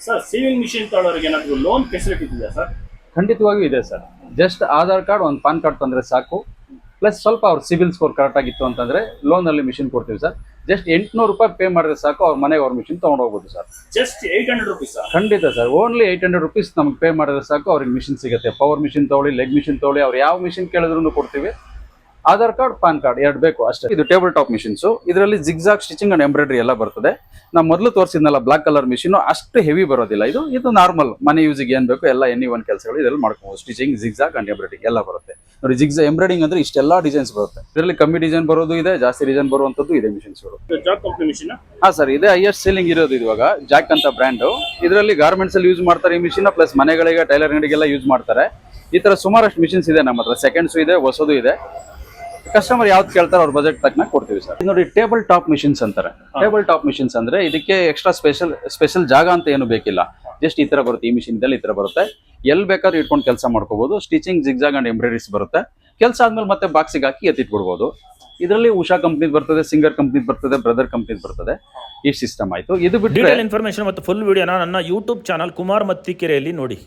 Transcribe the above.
Sir saving machine ತೊಗೊಳೋರಿಗೆ ಏನಾದರೂ loan facility ಇದೆಯಾ sir? ಖಂಡಿತವಾಗಿಯೂ ಇದೆ ಸರ್. ಜಸ್ಟ್ ಆಧಾರ್ ಕಾರ್ಡ್, ಒಂದು ಪಾನ್ ಕಾರ್ಡ್ ತಂದರೆ ಸಾಕು. ಪ್ಲಸ್ ಸ್ವಲ್ಪ ಅವ್ರ ಸಿವಿಲ್ ಸ್ಕೋರ್ ಕರೆಕ್ಟ್ ಆಗಿತ್ತು ಅಂತಂದರೆ ಲೋನಲ್ಲಿ ಮಿಷಿನ್ ಕೊಡ್ತೀವಿ ಸರ್. ಜಸ್ಟ್ 800 ರೂಪಾಯಿ ಪೇ ಮಾಡಿದ್ರೆ ಸಾಕು, ಅವ್ರ ಮನೆಗೆ ಅವ್ರ ಮಿಷಿನ್ ತೊಗೊಂಡು ಹೋಗ್ಬೋದು ಸರ್. Just 800 rupees? ಖಂಡಿತ ಸರ್. ಓನ್ಲಿ 800 ರೂಪೀಸ್ ನಮ್ಗೆ ಪೇ ಮಾಡಿದ್ರೆ ಸಾಕು, ಅವ್ರಿಗೆ ಮಿಷಿನ್ ಸಿಗುತ್ತೆ. ಪವರ್ ಮಿಷಿನ್ ತೊಗೊಳ್ಳಿ, ಲೆಗ್ ಮಿಷಿನ್ ತೊಗೊಳ್ಳಿ, ಅವ್ರು ಯಾವ ಮಿಷಿನ್ ಕೇಳಿದ್ರು ಕೊಡ್ತೀವಿ. ಆಧಾರ್ ಕಾರ್ಡ್, ಪಾನ್ ಕಾರ್ಡ್ ಎರಡು ಬೇಕು ಅಷ್ಟೇ. ಇದು ಟೇಬಲ್ ಟಾಪ್ ಮಿಷಿನ್ಸು. ಇದರಲ್ಲಿ ಜಿಗ್ಜಾಗ್ ಸ್ಟಿಚಿಂಗ್ ಅಂಡ್ ಎಂಬ್ರಾಯ್ಡ್ರಿ ಎಲ್ಲ ಬರ್ತದೆ. ನಾವು ಮೊದಲು ತೋರಿಸಿದ್ನಲ್ಲ ಬ್ಲಾಕ್ ಕಲರ್ ಮಿಷಿನ್, ಅಷ್ಟು ಹೆವಿ ಬರೋದಿಲ್ಲ. ಇದು ನಾರ್ಮಲ್ ಮನೆ ಯೂಸಿಗೆ ಏನು ಬೇಕು ಎಲ್ಲ ಎನಿ ಒನ್ ಕೆಲಸಗಳು ಇದರಲ್ಲಿ ಮಾಡ್ಕೋಬಹುದು. ಸ್ಟಿಚಿಂಗ್, ಜಿಗ್ಜಾಗ್ ಅಂಡ್ ಎಂಬ್ರಾಯ್ಡ್ರಿ ಎಲ್ಲ ಬರುತ್ತೆ ನೋಡಿ. ಎಂಬ್ರಾಯ್ಡಿಂಗ್ ಅಂದ್ರೆ ಇಷ್ಟೆಲ್ಲ ಡಿಸೈನ್ಸ್ ಬರುತ್ತೆ. ಇದರಲ್ಲಿ ಕಮ್ಮಿ ಡಿಸೈನ್ ಬರೋದು ಇದೆ, ಜಾಸ್ತಿ ಡಿಸೈನ್ ಬರುವಂತದ್ದು ಇದೆ ಮಿಷಿನ್ಸ್ಗಳು. Jack company machine? ಹಾ ಸರ್, ಇದೆ ಹೈಯೆಸ್ಟ್ ಸೇಲಿಂಗ್ ಇರೋದು ಇವಾಗ ಜಾಕ್ ಅಂತ ಬ್ರ್ಯಾಂಡ್. ಇದರಲ್ಲಿ ಗಾರ್ಮೆಂಟ್ಸ್ ಅಲ್ಲಿ ಯೂಸ್ ಮಾಡ್ತಾರೆ ಈ ಮಿಷಿನ್, ಪ್ಲಸ್ ಮನೆಗಳಿಗೆ ಟೈಲರ್ಗಳಿಗೆಲ್ಲ ಯೂಸ್ ಮಾಡ್ತಾರೆ. ಈ ತರ ಸುಮಾರಷ್ಟು ಮಿಷಿನ್ಸ್ ಇದೆ ನಮ್ಮ ಹತ್ರ. ಸೆಕೆಂಡ್ಸ್ ಇದೆ, ಹೊಸದು ಇದೆ. ಕಸ್ಟಮರ್ ಯಾವ್ದು ಕೇಳ್ತಾರೆ ಅವ್ರ ಬಜೆಟ್ ತಕ್ಕನ ಕೊಡ್ತೀವಿ ಸರ್. ನೋಡಿ, ಟೇಬಲ್ ಟಾಪ್ ಮಿಷಿನ್ಸ್ ಅಂತಾರೆ. ಟೇಬಲ್ ಟಾಪ್ ಮಿಷಿನ್ಸ್ ಅಂದ್ರೆ ಇದಕ್ಕೆ ಎಕ್ಸ್ಟ್ರಾ ಸ್ಪೆಷಲ್ ಜಾಗ ಅಂತ ಏನು ಬೇಕಿಲ್ಲ. ಜಸ್ಟ್ ಈ ತರ ಬರುತ್ತೆ. ಈ ಮಿಷಿನ್ ಈ ತರ ಬರುತ್ತೆ. ಎಲ್ಲಿ ಬೇಕಾದ್ರೂ ಇಟ್ಕೊಂಡು ಕೆಲಸ ಮಾಡ್ಕೋಬಹುದು. ಸ್ಟಿಚಿಂಗ್, ಜಿಗ್ಜಾಗ್ ಅಂಡ್ ಎಂಬ್ರಾಯ್ಡರೀಸ್ ಬರುತ್ತೆ. ಕೆಲಸ ಆದ್ಮೇಲೆ ಮತ್ತೆ ಬಾಕ್ಸಿಗೆ ಹಾಕಿ ಎತ್ತಿಟ್ಬಿಡ್ಬೋದು. ಇದರಲ್ಲಿ ಉಷಾ ಕಂಪ್ನಿ ಬರ್ತದೆ, ಸಿಂಗರ್ ಕಂಪ್ನಿ ಬರ್ತದೆ, ಬ್ರದರ್ ಕಂಪ್ನಿ ಬರ್ತದೆ. ಈ ಸಿಸ್ಟಮ್ ಆಯ್ತು. ಇದು ಬಿಟ್ಟು ಇನ್ಫಾರ್ಮೇಶನ್ ಮತ್ತು ಫುಲ್ ವಿಡಿಯೋನ ನನ್ನ ಯೂಟ್ಯೂಬ್ ಚಾನಲ್ ಕುಮಾರ್ ಮತ್ತಿಕೆರೆಯಲ್ಲಿ ನೋಡಿ.